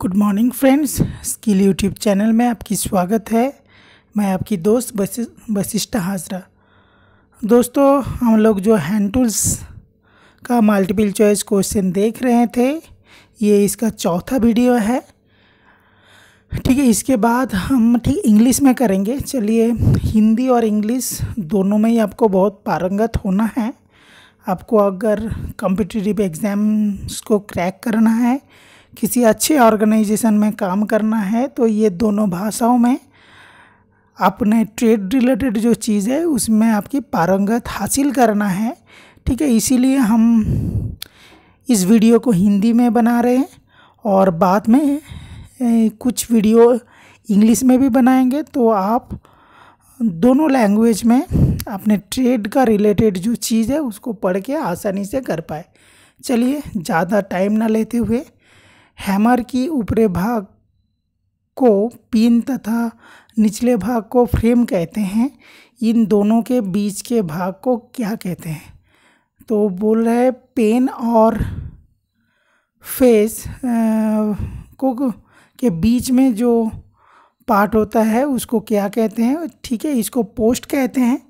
Good morning friends, skill YouTube channel में आपकी स्वागत है। मैं आपकी दोस्त वशिष्ठा हाजरा। दोस्तों, हम लोग जो हैंड टूल्स का मल्टीपल चॉइस क्वेश्चन देख रहे थे, ये इसका चौथा वीडियो है। ठीक है, इसके बाद हम इंग्लिश में करेंगे। चलिए, हिंदी और इंग्लिश दोनों में ही आपको बहुत पारंगत होना है। आपको अगर कॉम्पिटिटिव एग्ज़ाम्स को क्रैक करना है, किसी अच्छे ऑर्गेनाइजेशन में काम करना है, तो ये दोनों भाषाओं में अपने ट्रेड रिलेटेड जो चीज़ है उसमें आपकी पारंगत हासिल करना है। ठीक है, इसीलिए हम इस वीडियो को हिंदी में बना रहे हैं और बाद में कुछ वीडियो इंग्लिश में भी बनाएंगे, तो आप दोनों लैंग्वेज में अपने ट्रेड का रिलेटेड जो चीज़ है उसको पढ़ के आसानी से कर पाए। चलिए, ज़्यादा टाइम ना लेते हुए, हैमर की ऊपरी भाग को पिन तथा निचले भाग को फ्रेम कहते हैं। इन दोनों के बीच के भाग को क्या कहते हैं? तो बोल रहे हैं पेन और फेस को के बीच में जो पार्ट होता है उसको क्या कहते हैं? ठीक है, इसको पोस्ट कहते हैं।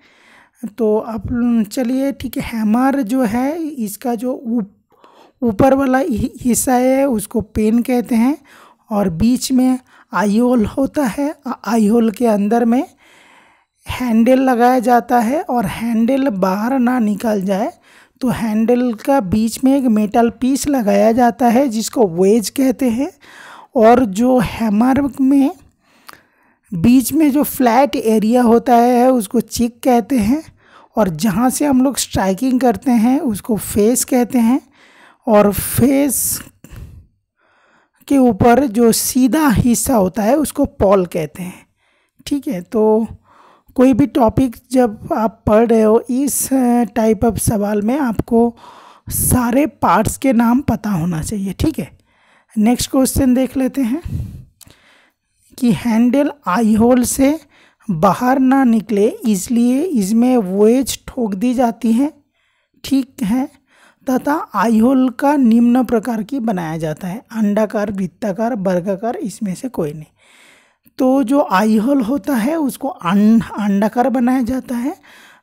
तो अब चलिए, ठीक है, हैमर जो है इसका जो ऊपर वाला हिस्सा है उसको पेन कहते हैं और बीच में आई होल होता है। आई होल के अंदर में हैंडल लगाया जाता है और हैंडल बाहर ना निकल जाए तो हैंडल का बीच में एक मेटल पीस लगाया जाता है जिसको वेज कहते हैं। और जो हैमर में बीच में जो फ्लैट एरिया होता है उसको चिक कहते हैं और जहाँ से हम लोग स्ट्राइकिंग करते हैं उसको फेस कहते हैं। और फेस के ऊपर जो सीधा हिस्सा होता है उसको पॉल कहते हैं। ठीक है, तो कोई भी टॉपिक जब आप पढ़ रहे हो, इस टाइप ऑफ सवाल में आपको सारे पार्ट्स के नाम पता होना चाहिए। ठीक है, नेक्स्ट क्वेश्चन देख लेते हैं कि हैंडल आई होल से बाहर ना निकले इसलिए इसमें वेज ठोक दी जाती है। ठीक है, तथा आई होल का निम्न प्रकार की बनाया जाता है, अंडाकार, वृत्ताकार, वर्गाकार, इसमें से कोई नहीं। तो जो आई होल होता है उसको अंडाकार बनाया जाता है,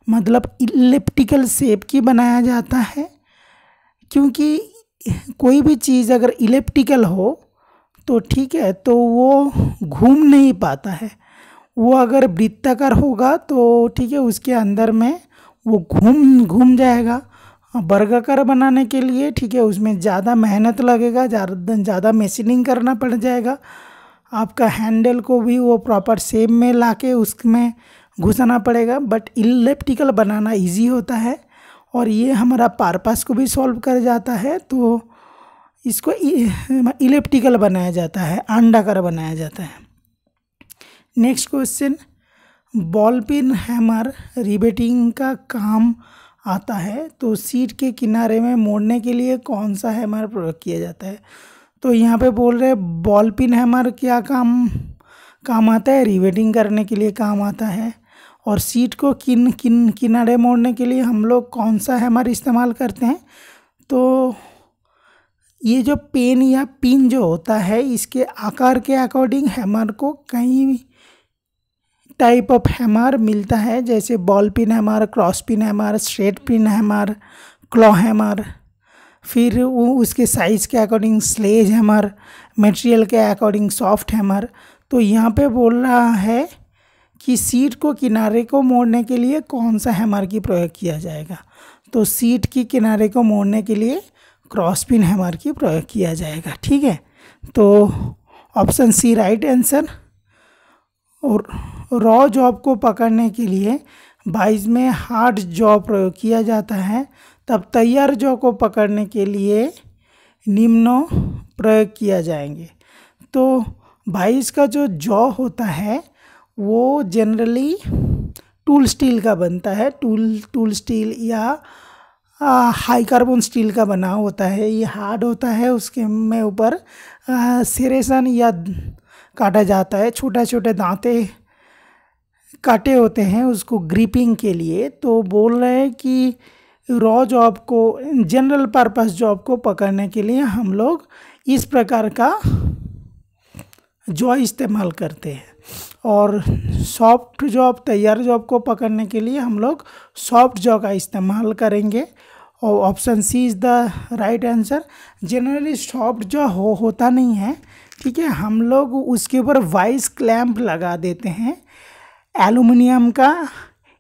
मतलब इलिप्टिकल शेप की बनाया जाता है। क्योंकि कोई भी चीज़ अगर इलिप्टिकल हो तो ठीक है, तो वो घूम नहीं पाता है। वो अगर वृत्ताकार होगा तो ठीक है, उसके अंदर में वो घूम जाएगा। वर्गाकार बनाने के लिए ठीक है, उसमें ज़्यादा मेहनत लगेगा, ज़्यादा मशीनिंग करना पड़ जाएगा। आपका हैंडल को भी वो प्रॉपर शेप में लाके उसमें घुसाना पड़ेगा। बट इलिप्टिकल बनाना इजी होता है और ये हमारा पर्पस को भी सॉल्व कर जाता है। तो इसको इलिप्टिकल बनाया जाता है, अंडाकार बनाया जाता है। Next question, ball peen hammer riveting का काम आता है, तो सीट के किनारे में मोड़ने के लिए कौन सा हैमर प्रयोग किया जाता है? तो यहाँ पे बोल रहे हैं बॉल पिन हैमर क्या काम आता है? रिवेटिंग करने के लिए काम आता है। और सीट को किनारे मोड़ने के लिए हम लोग कौन सा हैमर इस्तेमाल करते हैं? तो ये जो पेन या पिन जो होता है, इसके आकार के अकॉर्डिंग हैमर को कई टाइप ऑफ हैमर मिलता है, जैसे ball peen hammer, cross peen hammer, straight peen hammer, claw hammer, फिर उसके साइज़ के अकॉर्डिंग स्लेज हैमर, मटेरियल के अकॉर्डिंग सॉफ्ट हैमर। तो यहाँ पे बोल रहा है कि सीट को किनारे को मोड़ने के लिए कौन सा हैमर की प्रयोग किया जाएगा? तो सीट की किनारे को मोड़ने के लिए क्रॉस पिन हैमर की प्रयोग किया जाएगा। ठीक है, तो ऑप्शन सी राइट आंसर। और रॉ जॉब को पकड़ने के लिए 22 में हार्ड जॉ प्रयोग किया जाता है, तब तैयार जॉ को पकड़ने के लिए निम्न प्रयोग किया जाएंगे। तो 22 का जो जॉ होता है वो जनरली टूल स्टील का बनता है, टूल स्टील या हाई कार्बन स्टील का बना होता है। ये हार्ड होता है, उसके में ऊपर सेरेसन या काटा जाता है, छोटे दांते काटे होते हैं उसको ग्रिपिंग के लिए। तो बोल रहे हैं कि रॉ जॉब को, जनरल पर्पस जॉब को पकड़ने के लिए हम लोग इस प्रकार का जॉ इस्तेमाल करते हैं। और सॉफ्ट जॉब, तैयार जॉब को पकड़ने के लिए हम लोग सॉफ्ट जॉ का इस्तेमाल करेंगे। और option C is the right answer. Generally soft jaw होता नहीं है, ठीक है। हम लोग उसके ऊपर वाइस क्लैंप लगा देते हैं। एल्युमिनियम का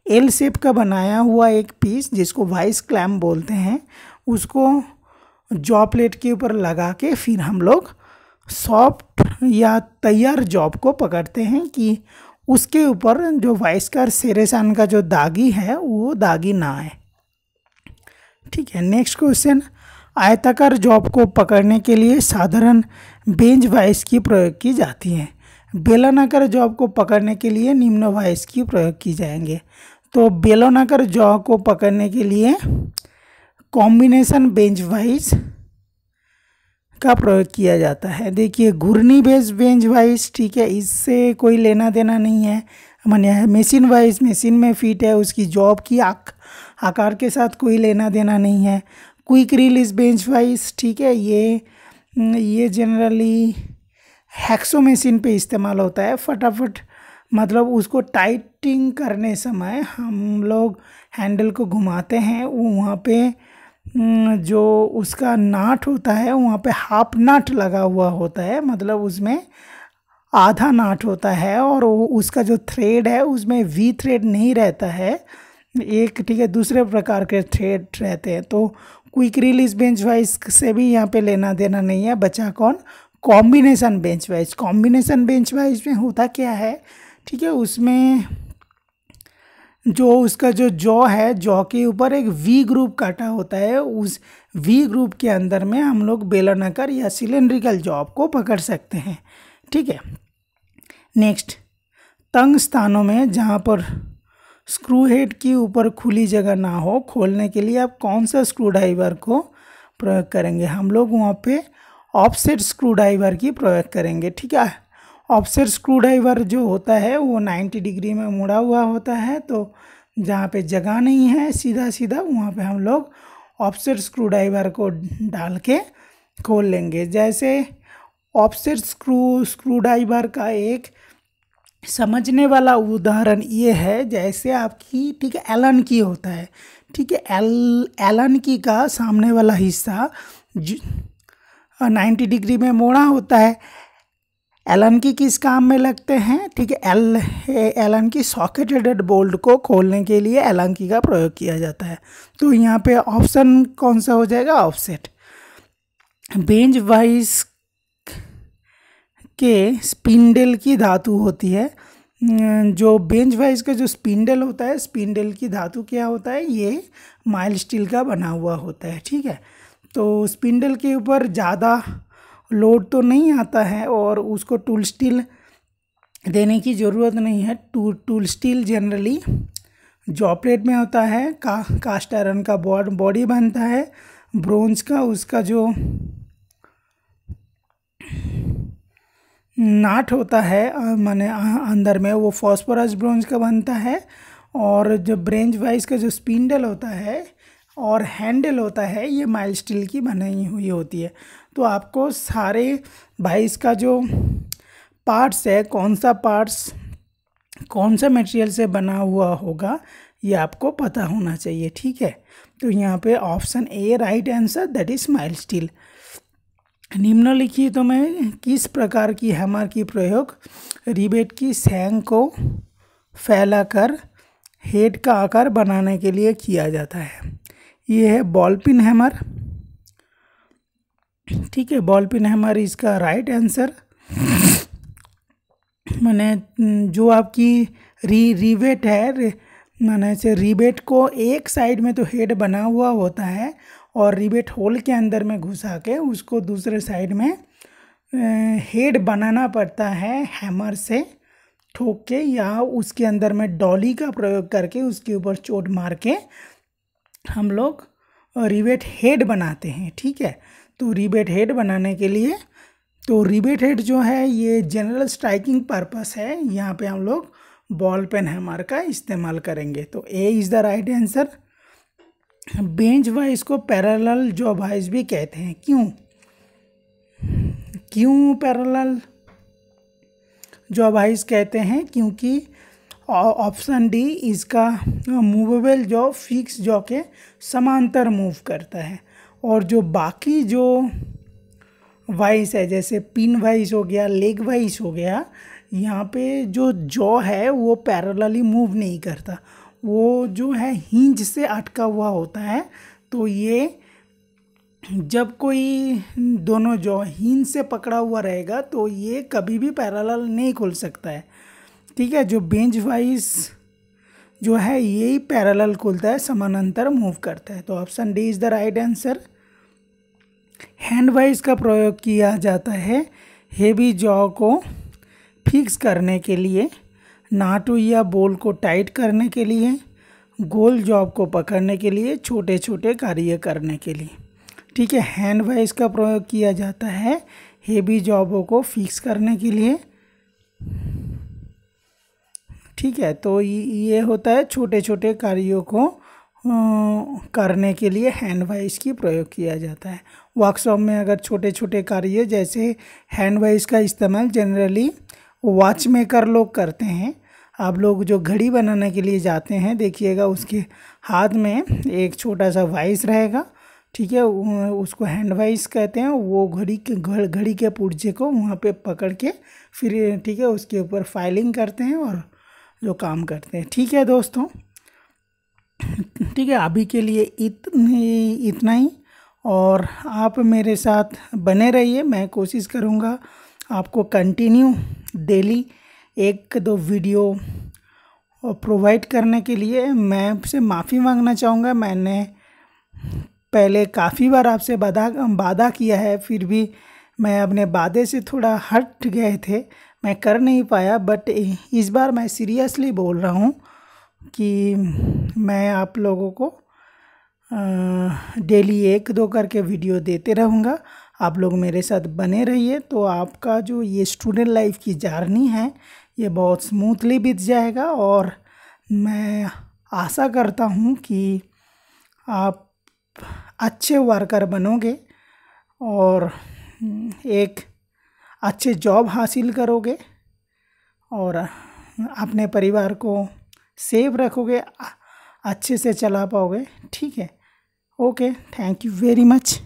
एल शेप का बनाया हुआ एक पीस, जिसको वाइस क्लैंप बोलते हैं, उसको जॉ प्लेट के ऊपर लगा के फिर हम लोग सॉफ्ट या तैयार जॉब को पकड़ते हैं कि उसके ऊपर जो वाइस का सेरेसान का जो दागी है वो दागी ना आए, ठीक है। नेक्स्ट क्वेश्चन, आयताकार जॉब को पकड़ने के लिए साधारण बेंच वाइस की प्रयोग की जाती है। बेलनाकार जॉब को पकड़ने के लिए निम्न वाइस की प्रयोग की जाएंगे। तो बेलनाकार जॉब को पकड़ने के लिए कॉम्बिनेशन बेंच वाइस का प्रयोग किया जाता है। देखिए घूर्णी बेंच वाइस, ठीक है, इससे कोई लेना देना नहीं है। माने मशीन वाइज, मशीन में फिट है, उसकी जॉब की आकार के साथ कोई लेना देना नहीं है। क्विक रिलीज बेंच वाइज, ठीक है, ये जनरली हैक्सो मशीन पे इस्तेमाल होता है। फटाफट मतलब उसको टाइटिंग करने समय हम लोग हैंडल को घुमाते हैं, वहाँ पे जो उसका नाट होता है वहाँ पे हाफ नाट लगा हुआ होता है, मतलब उसमें आधा नाट होता है। और उसका जो थ्रेड है उसमें वी थ्रेड नहीं रहता है, एक, ठीक है, दूसरे प्रकार के थ्रेड रहते हैं। तो क्विक रिलीज बेंच वाइज से भी यहाँ पे लेना देना नहीं है। बचा कौन? Combination bench wise. Combination bench wise में होता क्या है, ठीक है, उसमें जो उसका जो जॉ है, जॉ के ऊपर एक वी ग्रुप काटा होता है। उस वी ग्रुप के अंदर में हम लोग बेलनाकार या सिलेंड्रिकल जॉब को पकड़ सकते हैं, ठीक है। नेक्स्ट, तंग स्थानों में जहाँ पर स्क्रू हेड के ऊपर खुली जगह ना हो, खोलने के लिए आप कौन सा स्क्रू ड्राइवर को प्रयोग करेंगे? हम लोग वहाँ पे ऑफसेट स्क्रू ड्राइवर की प्रयोग करेंगे, ठीक है। ऑफसेट स्क्रू ड्राइवर जो होता है वो 90 डिग्री में मुड़ा हुआ होता है, तो जहाँ पे जगह नहीं है सीधा सीधा वहाँ पे हम लोग ऑफसेट स्क्रू ड्राइवर को डाल के खोल लेंगे। जैसे ऑफसेट स्क्रू ड्राइवर का एक समझने वाला उदाहरण ये है, जैसे आपकी, ठीक है, एलन की होता है, ठीक है, एलन की का सामने वाला हिस्सा 90 डिग्री में मोड़ा होता है। एलन की किस काम में लगते हैं, ठीक है, एलन की सॉकेटेड बोल्ट को खोलने के लिए एलन की का प्रयोग किया जाता है। तो यहाँ पे ऑप्शन कौन सा हो जाएगा? ऑफसेट। बेंच वाइज के स्पिंडल की धातु होती है। जो बेंच वाइज का जो स्पिंडल होता है, स्पिंडल की धातु क्या होता है? ये माइल्ड स्टील का बना हुआ होता है, ठीक है। तो स्पिंडल के ऊपर ज़्यादा लोड तो नहीं आता है और उसको टूल स्टील देने की ज़रूरत नहीं है। Tool steel generally jaw plate में होता है। कास्ट आयरन का बॉडी बनता है, ब्रोंज का उसका जो नाट होता है माने अंदर में, वो फॉस्फोरस ब्रोंज का बनता है। और जो बेंच वाइज का जो स्पिंडल होता है और हैंडल होता है, ये माइल्ड स्टील की बनाई हुई होती है। तो आपको सारे वाइज का जो पार्ट्स है, कौन सा पार्ट्स कौन सा मटेरियल से बना हुआ होगा, ये आपको पता होना चाहिए, ठीक है। तो यहाँ पे option A right answer, that is mild steel. निम्नलिखित में किस प्रकार की हैमर की प्रयोग रिवेट की सैंग को फैलाकर हेड का आकार बनाने के लिए किया जाता है? ये है बॉल पिन हैमर, ठीक है। बॉल पिन हैमर इसका राइट आंसर। माने जो आपकी रिवेट है, माने से रिवेट को एक साइड में तो हेड बना हुआ होता है और रिवेट होल के अंदर में घुसा के उसको दूसरे साइड में हेड बनाना पड़ता है हैमर से ठोक के, या उसके अंदर में डॉली का प्रयोग करके उसके ऊपर चोट मार के हम लोग रिवेट हेड बनाते हैं, ठीक है। तो रिवेट हेड बनाने के लिए, तो रिवेट हेड जो है ये जनरल स्ट्राइकिंग पर्पस है, यहाँ पे हम लोग बॉल पेन हैमर का इस्तेमाल करेंगे। तो A is the right answer. Bench wise को पैरेलल जॉ वाइज भी कहते हैं, क्यों पैरेलल? जॉ वाइज कहते हैं, क्योंकि ऑप्शन डी इसका मूवेबल जॉ फिक्स जॉ के समांतर मूव करता है। और जो बाकी जो वाइस है, जैसे पिन वाइस हो गया, लेग वाइस हो गया, यहाँ पे जो जॉ है वो पैरेलली मूव नहीं करता, वो जो है हिंज से अटका हुआ होता है। तो ये जब कोई दोनों जॉ हिंज से पकड़ा हुआ रहेगा तो ये कभी भी पैरेलल नहीं खुल सकता है। ठीक है, जो बेंच वाइज जो है यही पैरेलल खुलता है, समानांतर मूव करता है। तो option D is the right answer. Hand wise का प्रयोग किया जाता है हेवी जॉ को फिक्स करने के लिए, नाटू या बोल को टाइट करने के लिए, गोल जॉब को पकड़ने के लिए, छोटे छोटे कार्य करने के लिए। ठीक है, हैंड वाइज का प्रयोग किया जाता है हेवी जॉबों को फिक्स करने के लिए। ठीक है, तो ये होता है छोटे छोटे कार्यों को करने के लिए हैंड वाइज की प्रयोग किया जाता है। वर्कशॉप में अगर छोटे छोटे कार्य जैसे हैंड वाइज का इस्तेमाल जनरली वॉच मेकर लोग करते हैं। आप लोग जो घड़ी बनाने के लिए जाते हैं देखिएगा उसके हाथ में एक छोटा सा वाइस रहेगा। ठीक है, उसको हैंड वाइस कहते हैं। वो घड़ी के पुर्जे को वहाँ पे पकड़ के फिर ठीक है उसके ऊपर फाइलिंग करते हैं और जो काम करते हैं। ठीक है दोस्तों, ठीक है, अभी के लिए इतना ही। और आप मेरे साथ बने रहिए, मैं कोशिश करूँगा आपको कंटिन्यू डेली 1-2 वीडियो प्रोवाइड करने के लिए। मैं आपसे माफ़ी मांगना चाहूँगा, मैंने पहले काफ़ी बार आपसे वादा किया है, फिर भी मैं अपने वादे से थोड़ा हट गए थे, मैं कर नहीं पाया। बट इस बार मैं सीरियसली बोल रहा हूँ कि मैं आप लोगों को डेली 1-2 करके वीडियो देते रहूँगा। आप लोग मेरे साथ बने रहिए, तो आपका जो ये स्टूडेंट लाइफ की जर्नी है ये बहुत स्मूथली बीत जाएगा। और मैं आशा करता हूँ कि आप अच्छे वर्कर बनोगे और एक अच्छे जॉब हासिल करोगे और अपने परिवार को सेफ रखोगे, अच्छे से चला पाओगे। ठीक है, okay, thank you very much.